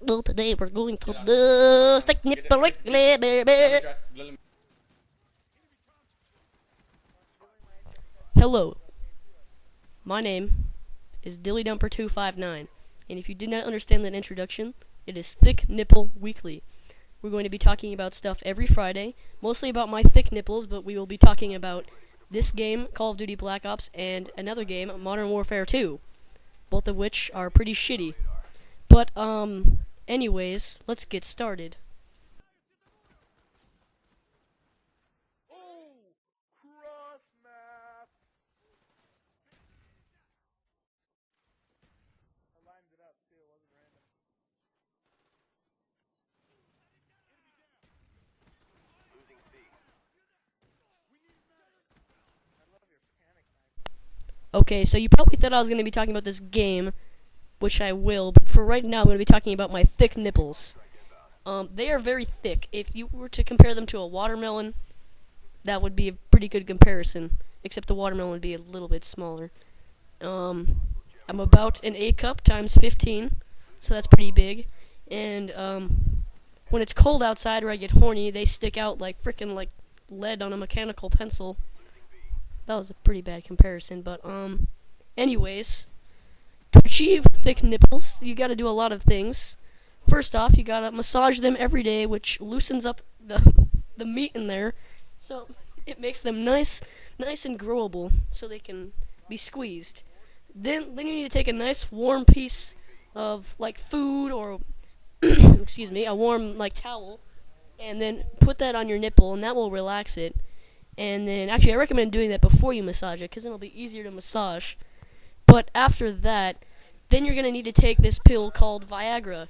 Well, today we're going to do stick nipple wiggly, baby. Hello, my name is DillyDumper259, and if you did not understand that introduction, it is Thick Nipple Weekly. We're going to be talking about stuff every Friday, mostly about my thick nipples, but we will be talking about this game, Call of Duty Black Ops, and another game, Modern Warfare 2, both of which are pretty shitty. But, anyways, let's get started. Okay, so you probably thought I was going to be talking about this game, which I will, but for right now I'm going to be talking about my thick nipples. They are very thick. If you were to compare them to a watermelon, that would be a pretty good comparison, except the watermelon would be a little bit smaller. I'm about an A cup times 15, so that's pretty big, and when it's cold outside or I get horny, they stick out like frickin' like lead on a mechanical pencil. That was a pretty bad comparison, but anyways, to achieve thick nipples, you gotta do a lot of things. First off, you gotta massage them every day, which loosens up the meat in there, so it makes them nice and growable, so they can be squeezed. Then you need to take a nice warm piece of like food or excuse me, a warm like towel, and then put that on your nipple, and that will relax it. And then, actually, I recommend doing that before you massage it, because then it'll be easier to massage. But after that, then you're going to need to take this pill called Viagra.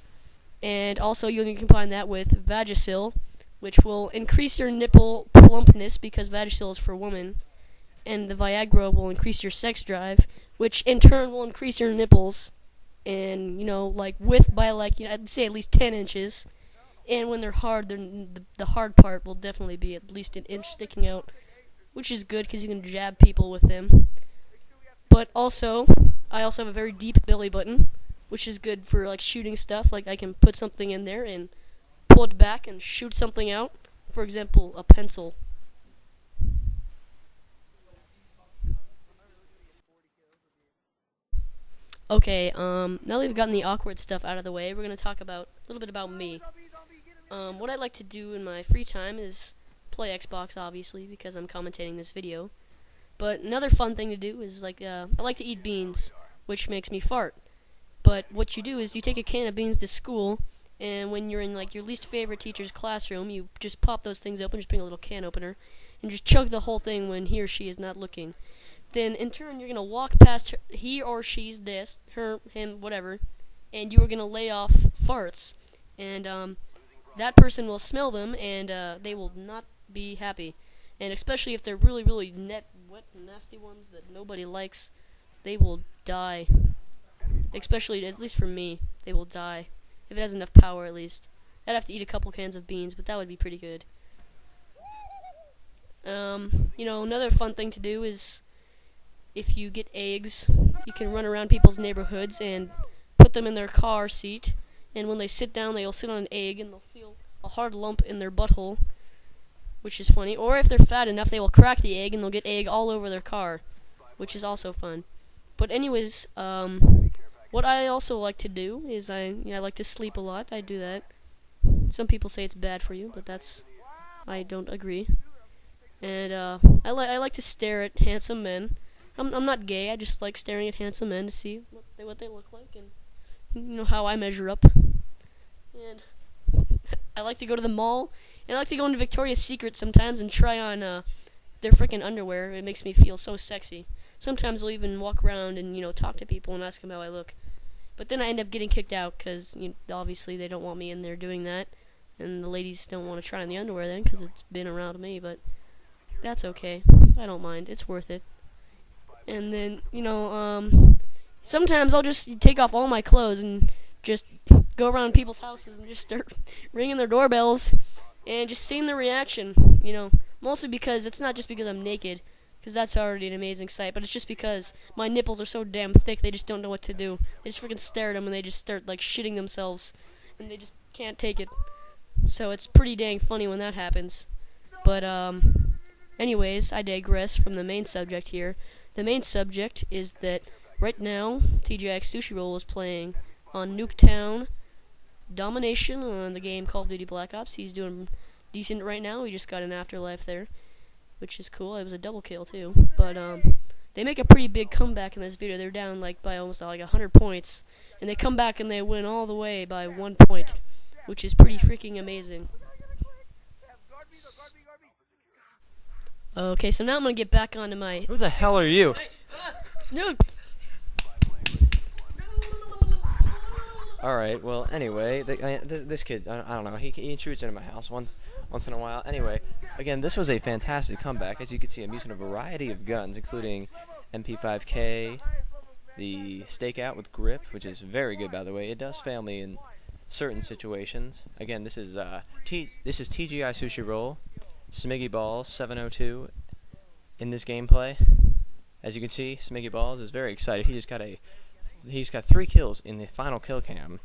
And also, you'll need to combine that with Vagisil, which will increase your nipple plumpness, because Vagisil is for women. And the Viagra will increase your sex drive, which in turn will increase your nipples. And, like, width by, like, I'd say at least 10 inches. And when they're hard, the hard part will definitely be at least an inch sticking out, which is good because you can jab people with them. But also, I also have a very deep belly button, which is good for like shooting stuff. Like I can put something in there and pull it back and shoot something out. For example, a pencil. Okay, now that we've gotten the awkward stuff out of the way, we're going to talk about a little bit about me. What I like to do in my free time is play Xbox, obviously, because I'm commentating this video. But another fun thing to do is, like, I like to eat beans, which makes me fart. But what you do is you take a can of beans to school, and when you're in, like, your least favorite teacher's classroom, you just pop those things open, just bring a little can opener, and just chug the whole thing when he or she is not looking. Then, in turn, you're going to walk past he or she's desk, her, him, whatever, and you are going to lay off farts. And, that person will smell them, and they will not be happy. And especially if they're really, really wet, nasty ones that nobody likes, they will die. Especially, at least for me, they will die. If it has enough power, at least. I'd have to eat a couple cans of beans, but that would be pretty good. Another fun thing to do is, if you get eggs, you can run around people's neighborhoods and put them in their car seat. And when they sit down, they'll sit on an egg, and they'll feel a hard lump in their butthole, which is funny. Or if they're fat enough, they will crack the egg, and they'll get egg all over their car, which is also fun. But anyways, what I also like to do is I like to sleep a lot. I do that. Some people say it's bad for you, but I don't agree. And I like to stare at handsome men. I'm not gay. I just like staring at handsome men to see what they look like and how I measure up. And I like to go to the mall, and I like to go into Victoria's Secret sometimes and try on their freaking underwear. It makes me feel so sexy. Sometimes I'll even walk around and talk to people and ask them how I look. But then I end up getting kicked out because obviously they don't want me in there doing that, and the ladies don't want to try on the underwear then because it's been around me. But that's okay. I don't mind. It's worth it. And then sometimes I'll just take off all my clothes and just go around people's houses and just start ringing their doorbells and just seeing their reaction, mostly because it's not just because I'm naked, because that's already an amazing sight. But it's just because my nipples are so damn thick, they just don't know what to do. They just freaking stare at them and they just start like shitting themselves, and they just can't take it. So it's pretty dang funny when that happens. But anyways, I digress from the main subject here. The main subject is that right now TGI Sushiroll is playing on Nuketown Domination on the game Call of Duty Black Ops. He's doing decent right now. We just got an afterlife there, which is cool. It was a double kill too. But they make a pretty big comeback in this video. They're down like by almost like 100 points, and they come back and they win all the way by 1 point, which is pretty freaking amazing. Okay, so now I'm gonna get back onto my. Who the hell are you? No. Alright, well, anyway, this kid, I don't know, he intrudes into my house once in a while. Anyway, again, this was a fantastic comeback. As you can see, I'm using a variety of guns, including MP5K, the stakeout with grip, which is very good, by the way. It does fail me in certain situations. Again, this is TGI Sushiroll, Smiggieballs702 in this gameplay. As you can see, Smiggieballs is very excited. He's got 3 kills in the final kill cam.